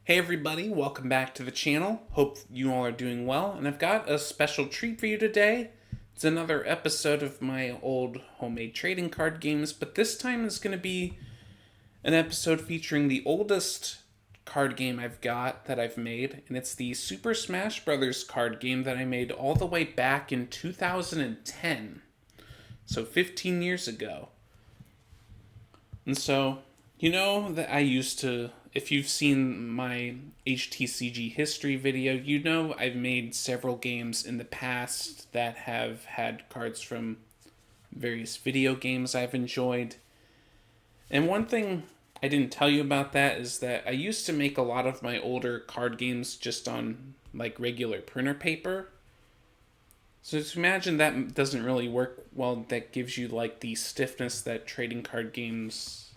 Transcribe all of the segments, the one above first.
Hey everybody, welcome back to the channel. Hope you all are doing well, and I've got a special treat for you today. It's another episode of my old homemade trading card games, but this time is going to be an episode featuring the oldest card game I've got that I've made, and it's the Super Smash Bros. Card game that I made all the way back in 2010, so 15 years ago. And so, you know that I used to, if you've seen my HTCG history video, you know I've made several games in the past that have had cards from various video games I've enjoyed. And one thing I didn't tell you about that is that I used to make a lot of my older card games just on like regular printer paper. So just imagine that doesn't really work well. That gives you like the stiffness that trading card games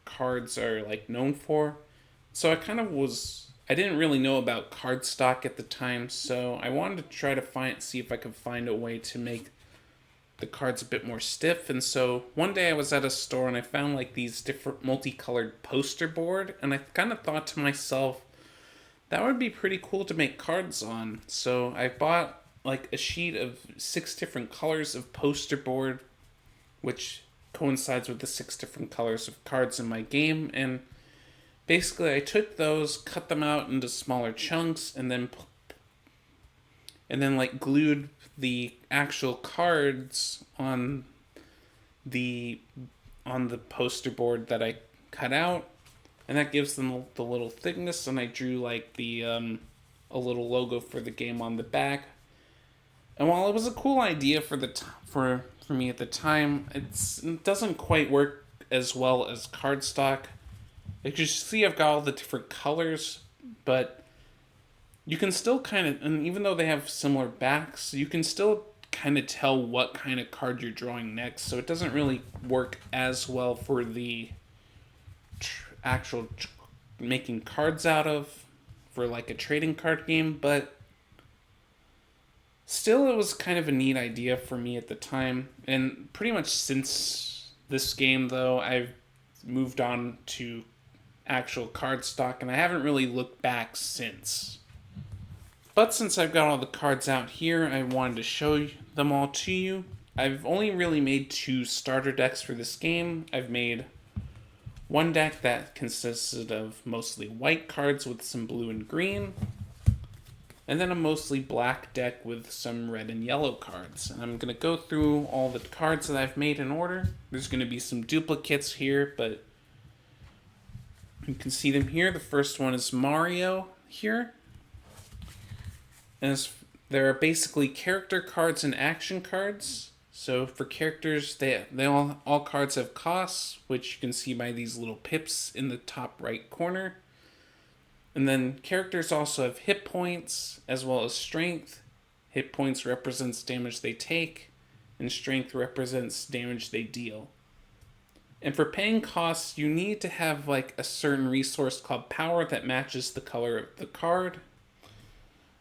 cards are like known for. So I didn't really know about cardstock at the time, so I wanted to try to see if I could find a way to make the cards a bit more stiff. And so one day I was at a store and I found like these different multicolored poster board, and I kind of thought to myself, that would be pretty cool to make cards on. So I bought like a sheet of 6 different colors of poster board, which coincides with the 6 different colors of cards in my game. And basically I took those, cut them out into smaller chunks, and then like glued the actual cards the on the poster board that I cut out, and that gives them the little thickness. And I drew like the a little logo for the game on the back. And while it was a cool idea for me at the time, it doesn't quite work as well as cardstock. Like you see, I've got all the different colors, but you can still kind of, and even though they have similar backs, you can still kind of tell what kind of card you're drawing next. So it doesn't really work as well for the actual making cards out of for like a trading card game, but still it was kind of a neat idea for me at the time. And pretty much since this game, though, I've moved on to actual cardstock, and I haven't really looked back since. But since I've got all the cards out here, I wanted to show them all to you. I've only really made 2 starter decks for this game. I've made one deck that consisted of mostly white cards with some blue and green, and then a mostly black deck with some red and yellow cards. And I'm going to go through all the cards that I've made in order. There's going to be some duplicates here, but you can see them here. The first one is Mario here. And there are basically character cards and action cards. So for characters, they all cards have costs, which you can see by these little pips in the top right corner. And then characters also have hit points as well as strength. Hit points represents damage they take, and strength represents damage they deal. And for paying costs, you need to have like a certain resource called power that matches the color of the card.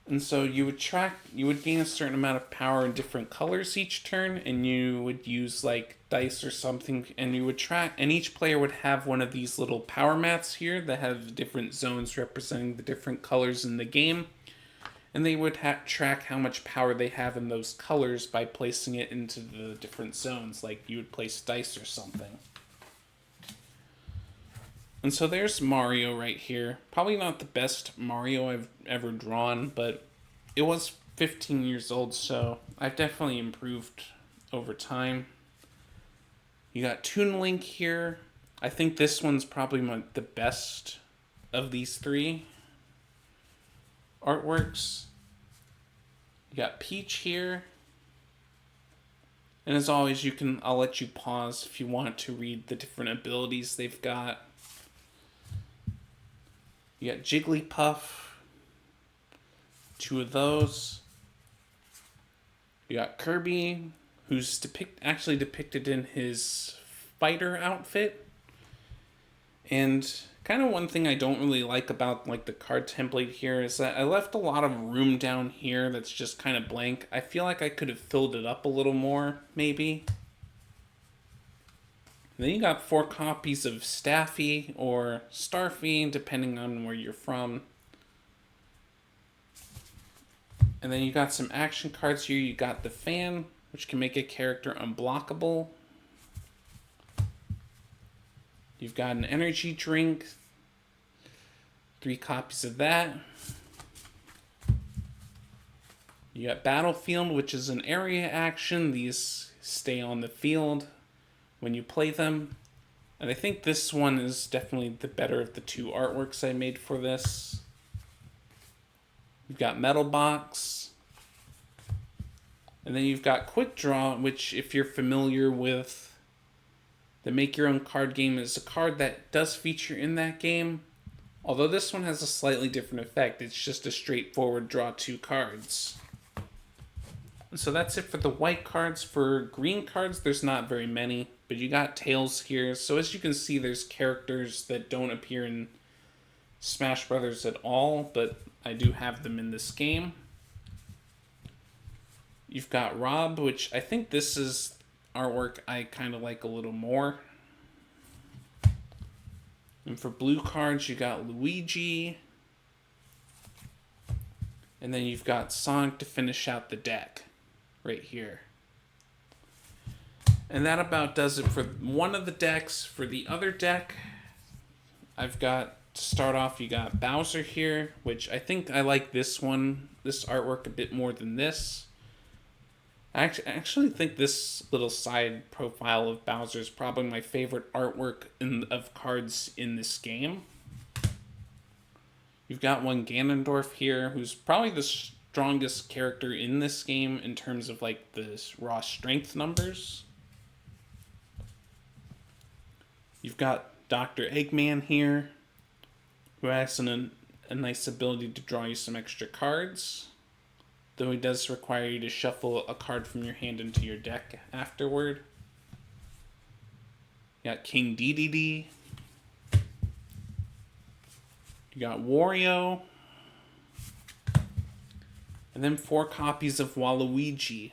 And so you would gain a certain amount of power in different colors each turn, and you would use like dice or something, and you would track, and each player would have one of these little power mats here that have different zones representing the different colors in the game. And they would track how much power they have in those colors by placing it into the different zones, like you would place dice or something. And so there's Mario right here. Probably not the best Mario I've ever drawn, but it was 15 years old, so I've definitely improved over time. You got Toon Link here. I think this one's probably the best of these 3 artworks. You got Peach here. And as always, I'll let you pause if you want to read the different abilities they've got. You got Jigglypuff, 2 of those. You got Kirby, who's actually depicted in his fighter outfit. And kind of one thing I don't really like about like the card template here is that I left a lot of room down here that's just kind of blank. I feel like I could have filled it up a little more, maybe. And then you got 4 copies of Staffy or Starfy, depending on where you're from. And then you got some action cards here. You got the Fan, which can make a character unblockable. You've got an energy drink, 3 copies of that. You got Battlefield, which is an area action. These stay on the field when you play them. And I think this one is definitely the better of the 2 artworks I made for this. You've got Metal Box. And then you've got Quick Draw, which if you're familiar with the Make Your Own Card game, is a card that does feature in that game. Although this one has a slightly different effect. It's just a straightforward draw 2 cards. So that's it for the white cards. For green cards, there's not very many, but you got tails here. So as you can see, there's characters that don't appear in Smash Brothers at all, but I do have them in this game. You've got Rob, which I think this is artwork I kind of like a little more. And for blue cards, you got Luigi. And then you've got Sonic to finish out the deck right here. And that about does it for one of the decks. For the other deck, I've got, to start off, you got Bowser here, which I think I like this one, this artwork a bit more than this. I actually think this little side profile of Bowser is probably my favorite artwork of cards in this game. You've got one Ganondorf here, who's probably the strongest character in this game in terms of like the raw strength numbers. You've got Dr. Eggman here, who has a nice ability to draw you some extra cards, though he does require you to shuffle a card from your hand into your deck afterward. You got King Dedede. You got Wario. And then 4 copies of Waluigi,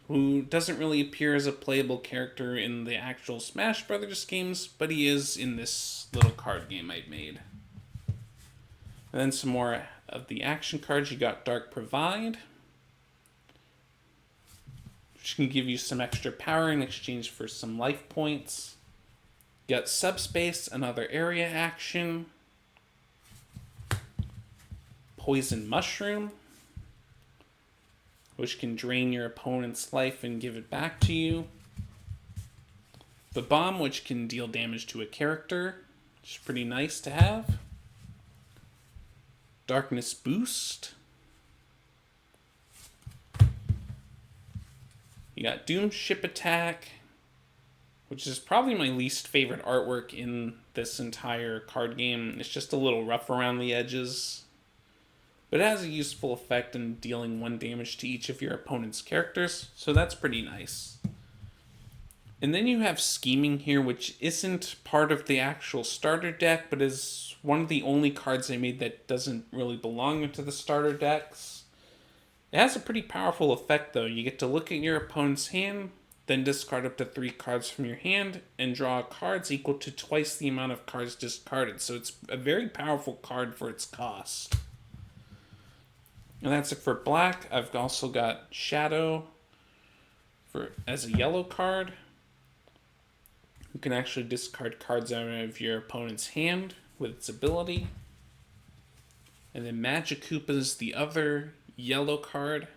who doesn't really appear as a playable character in the actual Smash Brothers games, but he is in this little card game I made. And then some more of the action cards. You got Dark Provide, which can give you some extra power in exchange for some life points. You got Subspace, another area action. Poison Mushroom, which can drain your opponent's life and give it back to you. The Bomb, which can deal damage to a character, which is pretty nice to have. Darkness Boost. You got Doom Ship Attack, which is probably my least favorite artwork in this entire card game. It's just a little rough around the edges, but it has a useful effect in dealing 1 damage to each of your opponent's characters, so that's pretty nice. And then you have Scheming here, which isn't part of the actual starter deck, but is one of the only cards I made that doesn't really belong into the starter decks. It has a pretty powerful effect, though. You get to look at your opponent's hand, then discard up to 3 cards from your hand, and draw cards equal to twice the amount of cards discarded. So it's a very powerful card for its cost. And that's it for black. I've also got Shadow as a yellow card. You can actually discard cards out of your opponent's hand with its ability. And then Magic Koopa is the other yellow card.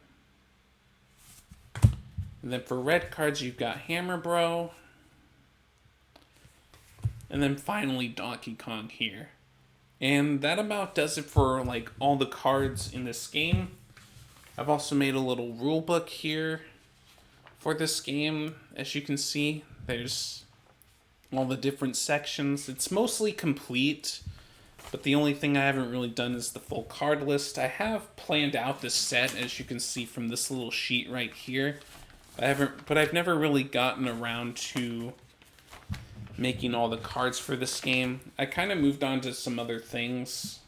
And then for red cards, you've got Hammer Bro. And then finally Donkey Kong here. And that about does it for like all the cards in this game. I've also made a little rule book here for this game. As you can see, there's all the different sections. It's mostly complete, but the only thing I haven't really done is the full card list. I have planned out this set, as you can see from this little sheet right here. But I've never really gotten around to making all the cards for this game. I kind of moved on to some other things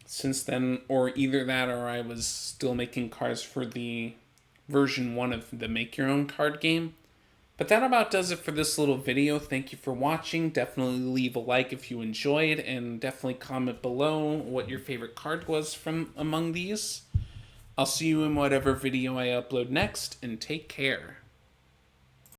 since then, or either that or I was still making cards for the version 1 of the Make Your Own card game. But that about does it for this little video. Thank you for watching. Definitely leave a like if you enjoyed, and definitely comment below what your favorite card was from among these. I'll see you in whatever video I upload next, and take care.